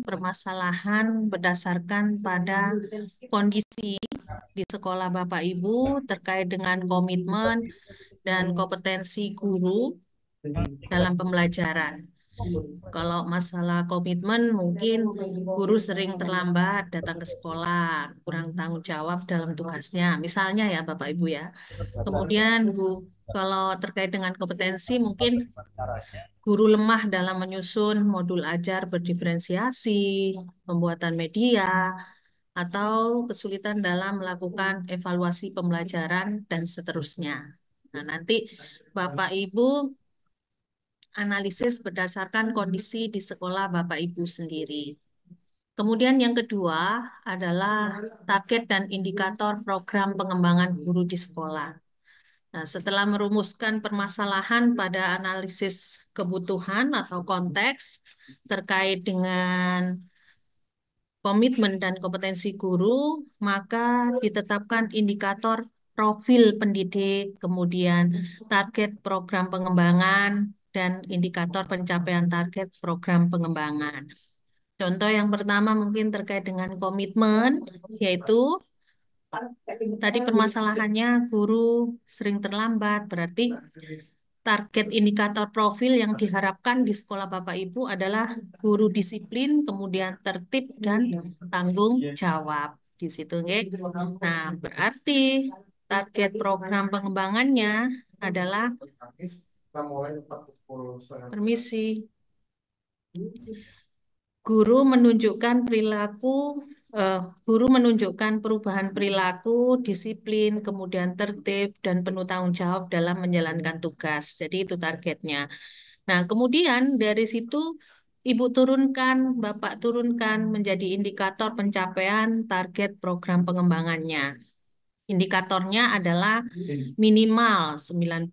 permasalahan berdasarkan pada kondisi di sekolah Bapak Ibu terkait dengan komitmen dan kompetensi guru dalam pembelajaran. Kalau masalah komitmen, mungkin guru sering terlambat datang ke sekolah, kurang tanggung jawab dalam tugasnya. Misalnya ya Bapak Ibu ya. Kemudian kalau terkait dengan kompetensi, mungkin guru lemah dalam menyusun modul ajar berdiferensiasi, pembuatan media, atau kesulitan dalam melakukan evaluasi pembelajaran, dan seterusnya. Nah, nanti Bapak Ibu analisis berdasarkan kondisi di sekolah Bapak Ibu sendiri. Kemudian yang kedua adalah target dan indikator program pengembangan guru di sekolah. Nah, setelah merumuskan permasalahan pada analisis kebutuhan atau konteks terkait dengan komitmen dan kompetensi guru, maka ditetapkan indikator profil pendidik, kemudian target program pengembangan, dan indikator pencapaian target program pengembangan. Contoh yang pertama mungkin terkait dengan komitmen, yaitu tadi permasalahannya guru sering terlambat, berarti target indikator profil yang diharapkan di sekolah Bapak Ibu adalah guru disiplin, kemudian tertib dan tanggung jawab. Di situ, nggih. Nah, berarti target program pengembangannya adalah permisi. Guru menunjukkan perilaku, guru menunjukkan perubahan perilaku, disiplin, kemudian tertib, dan penuh tanggung jawab dalam menjalankan tugas. Jadi itu targetnya. Nah, kemudian dari situ Ibu turunkan, Bapak turunkan menjadi indikator pencapaian target program pengembangannya. Indikatornya adalah minimal 90%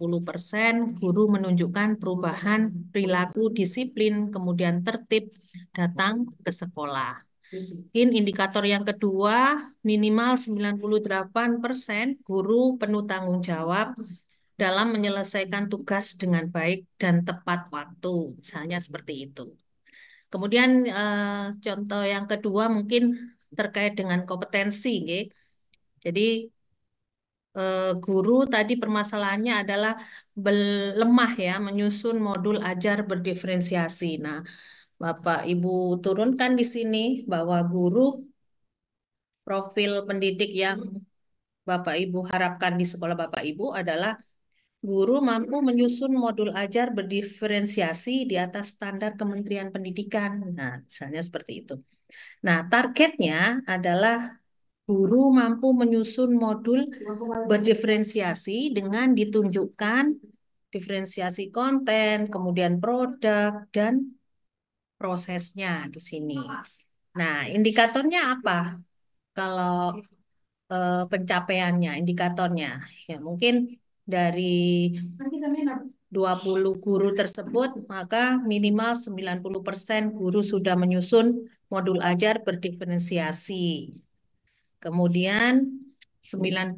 guru menunjukkan perubahan perilaku disiplin, kemudian tertib datang ke sekolah. Mungkin indikator yang kedua, minimal 98% guru penuh tanggung jawab dalam menyelesaikan tugas dengan baik dan tepat waktu. Misalnya seperti itu. Kemudian contoh yang kedua mungkin terkait dengan kompetensi, nggih. Jadi guru tadi permasalahannya adalah lemah ya menyusun modul ajar berdiferensiasi. Nah, Bapak Ibu turunkan di sini bahwa guru profil pendidik yang Bapak Ibu harapkan di sekolah Bapak Ibu adalah guru mampu menyusun modul ajar berdiferensiasi di atas standar Kementerian Pendidikan. Nah, misalnya seperti itu. Nah, targetnya adalah guru mampu menyusun modul berdiferensiasi dengan ditunjukkan diferensiasi konten, kemudian produk, dan prosesnya di sini. Nah, indikatornya apa? Kalau pencapaiannya, indikatornya, ya mungkin dari 20 guru tersebut, maka minimal 90% guru sudah menyusun modul ajar berdiferensiasi. Kemudian 90%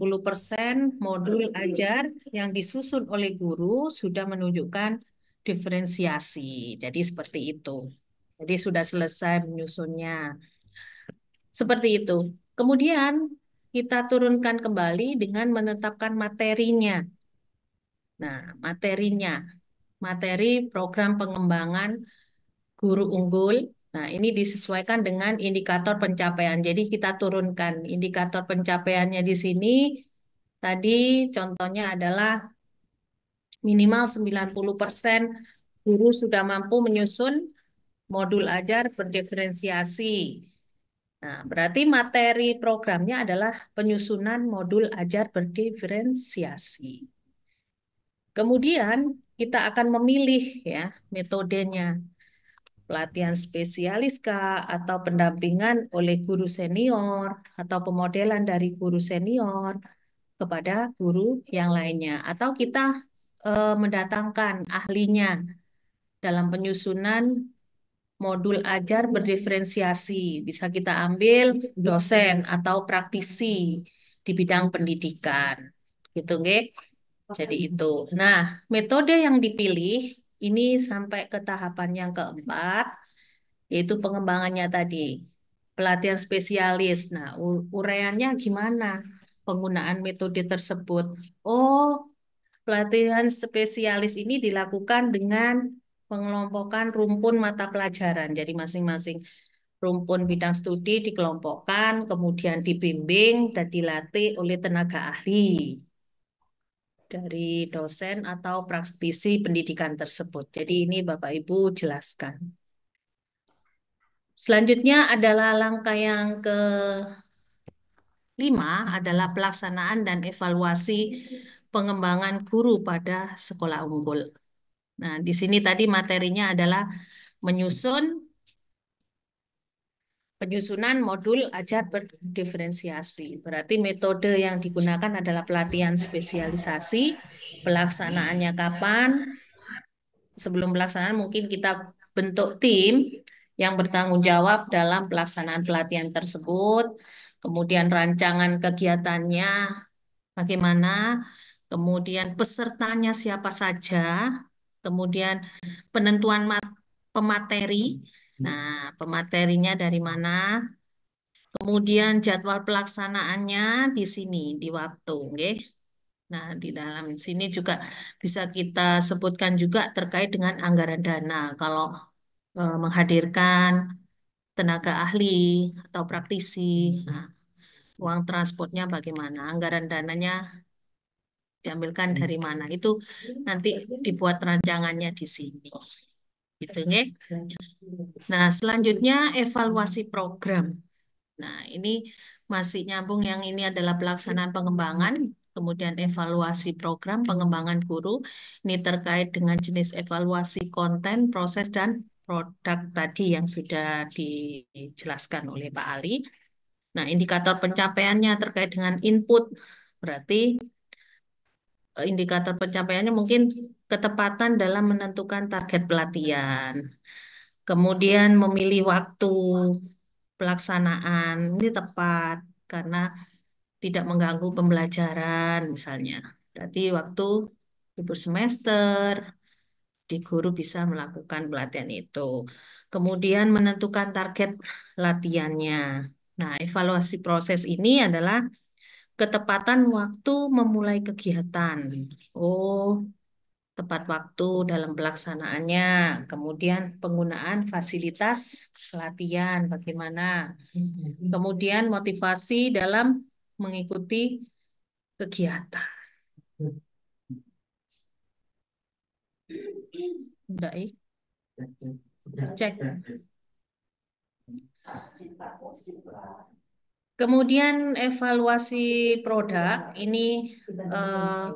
modul ajar yang disusun oleh guru sudah menunjukkan diferensiasi. Jadi seperti itu. Jadi sudah selesai menyusunnya. Seperti itu. Kemudian kita turunkan kembali dengan menetapkan materinya. Nah, materinya. Materi program pengembangan guru unggul. Nah, ini disesuaikan dengan indikator pencapaian. Jadi kita turunkan indikator pencapaiannya di sini. Tadi contohnya adalah minimal 90% guru sudah mampu menyusun modul ajar berdiferensiasi. Nah, berarti materi programnya adalah penyusunan modul ajar berdiferensiasi. Kemudian kita akan memilih ya metodenya. Pelatihan spesialis kah, atau pendampingan oleh guru senior, atau pemodelan dari guru senior kepada guru yang lainnya. Atau kita mendatangkan ahlinya dalam penyusunan modul ajar berdiferensiasi. Bisa kita ambil dosen atau praktisi di bidang pendidikan. Gitu, nggih. Jadi itu. Nah, metode yang dipilih ini sampai ke tahapan yang keempat, yaitu pengembangannya tadi. Pelatihan spesialis. Nah, uraiannya gimana? Penggunaan metode tersebut. Oh, pelatihan spesialis ini dilakukan dengan pengelompokan rumpun mata pelajaran. Jadi masing-masing rumpun bidang studi dikelompokkan, kemudian dibimbing dan dilatih oleh tenaga ahli dari dosen atau praktisi pendidikan tersebut. Jadi ini Bapak Ibu jelaskan. Selanjutnya adalah langkah yang kelima adalah pelaksanaan dan evaluasi pengembangan guru pada sekolah unggul. Nah, di sini tadi materinya adalah menyusun penyusunan modul ajar berdiferensiasi. Berarti metode yang digunakan adalah pelatihan spesialisasi, pelaksanaannya kapan, sebelum pelaksanaan mungkin kita bentuk tim yang bertanggung jawab dalam pelaksanaan pelatihan tersebut, kemudian rancangan kegiatannya bagaimana, kemudian pesertanya siapa saja, kemudian penentuan pemateri. Nah, pematerinya dari mana? Kemudian jadwal pelaksanaannya di sini di waktu, nggih. Nah, di dalam sini juga bisa kita sebutkan juga terkait dengan anggaran dana. Kalau menghadirkan tenaga ahli atau praktisi, nah, uang transportnya bagaimana, anggaran dananya diambilkan dari mana, itu nanti dibuat rancangannya di sini. Gitu, nggih. Nah, selanjutnya evaluasi program. Nah, ini masih nyambung yang ini adalah pelaksanaan pengembangan, kemudian evaluasi program pengembangan guru. Ini terkait dengan jenis evaluasi konten, proses, dan produk tadi yang sudah dijelaskan oleh Pak Ali. Nah, indikator pencapaiannya terkait dengan input, berarti indikator pencapaiannya mungkin ketepatan dalam menentukan target pelatihan. Kemudian memilih waktu pelaksanaan ini tepat karena tidak mengganggu pembelajaran misalnya. Berarti waktu libur semester di guru bisa melakukan pelatihan itu. Kemudian menentukan target latihannya. Nah, evaluasi proses ini adalah ketepatan waktu memulai kegiatan. Oh, tepat waktu dalam pelaksanaannya. Kemudian penggunaan fasilitas pelatihan bagaimana. Kemudian motivasi dalam mengikuti kegiatan. Udah, cek. Kemudian evaluasi produk ini eh,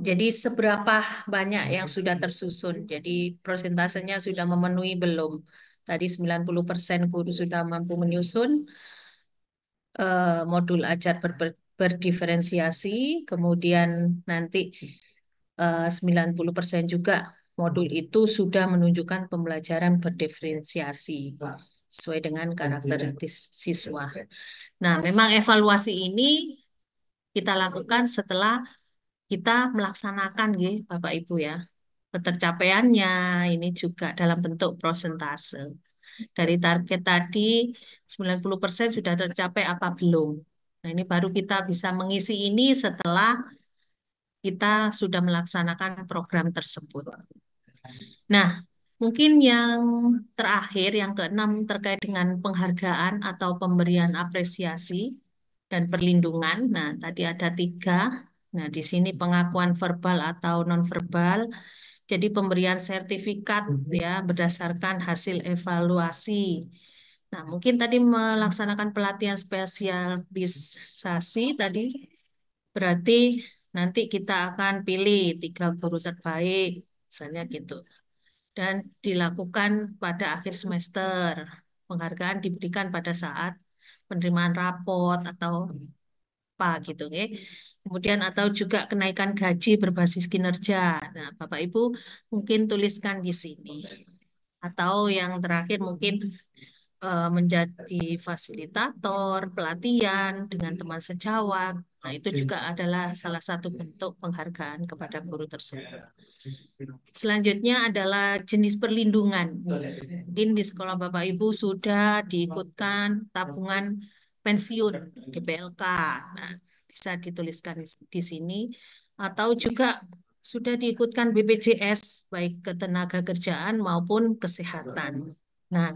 jadi seberapa banyak yang sudah tersusun. Jadi persentasenya sudah memenuhi belum? Tadi 90% guru sudah mampu menyusun modul ajar berdiferensiasi, kemudian nanti 90% juga modul itu sudah menunjukkan pembelajaran berdiferensiasi sesuai dengan karakteristik siswa. Nah, memang evaluasi ini kita lakukan setelah kita melaksanakan, Bapak Ibu ya. Ketercapaiannya ini juga dalam bentuk prosentase. Dari target tadi 90% sudah tercapai apa belum. Nah, ini baru kita bisa mengisi ini setelah kita sudah melaksanakan program tersebut. Nah, mungkin yang terakhir, yang keenam terkait dengan penghargaan atau pemberian apresiasi dan perlindungan. Nah, tadi ada tiga. Nah, di sini pengakuan verbal atau nonverbal. Jadi pemberian sertifikat ya berdasarkan hasil evaluasi. Nah, mungkin tadi melaksanakan pelatihan spesialisasi tadi berarti nanti kita akan pilih 3 guru terbaik, misalnya gitu. Dan dilakukan pada akhir semester. Penghargaan diberikan pada saat penerimaan raport atau apa gitu, ya. Kemudian atau juga kenaikan gaji berbasis kinerja. Nah, Bapak Ibu mungkin tuliskan di sini. Atau yang terakhir mungkin menjadi fasilitator pelatihan dengan teman sejawat. Nah, itu juga adalah salah satu bentuk penghargaan kepada guru tersebut. Selanjutnya adalah jenis perlindungan. Mungkin di sekolah Bapak Ibu sudah diikutkan tabungan pensiun DPLK. Nah, bisa dituliskan di sini. Atau juga sudah diikutkan BPJS, baik ketenaga kerjaan maupun kesehatan. Nah,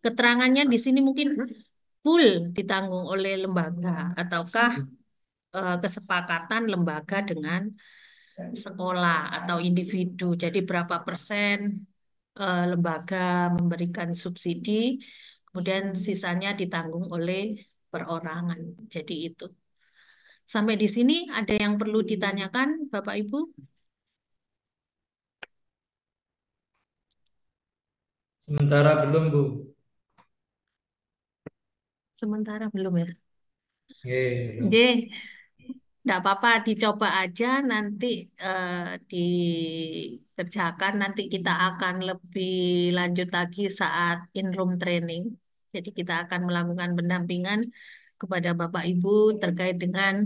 keterangannya di sini mungkin full ditanggung oleh lembaga ataukah kesepakatan lembaga dengan sekolah atau individu. Jadi berapa persen lembaga memberikan subsidi, kemudian sisanya ditanggung oleh perorangan. Jadi itu. Sampai di sini ada yang perlu ditanyakan, Bapak Ibu? Sementara belum, Bu. Sementara belum ya. Belum. Oke, nggak apa-apa, dicoba aja nanti eh, dikerjakan. Nanti kita akan lebih lanjut lagi saat in-room training. Jadi kita akan melakukan pendampingan kepada Bapak Ibu terkait dengan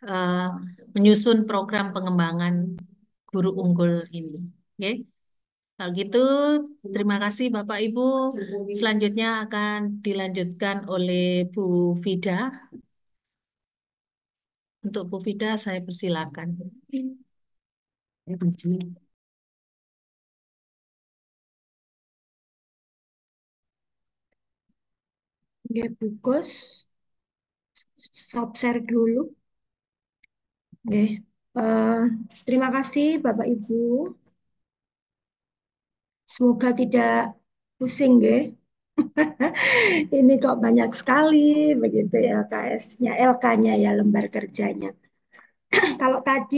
eh, menyusun program pengembangan guru unggul ini. Oke, kalau gitu terima kasih Bapak Ibu. Selanjutnya akan dilanjutkan oleh Bu Vida. Untuk Bu Vida saya persilakan. Ya, Bungkus, stop share dulu. Oke. Eh, terima kasih Bapak Ibu. Semoga tidak pusing, nggih. Ini kok banyak sekali begitu ya LKS-nya, LK-nya ya lembar kerjanya. Kalau tadi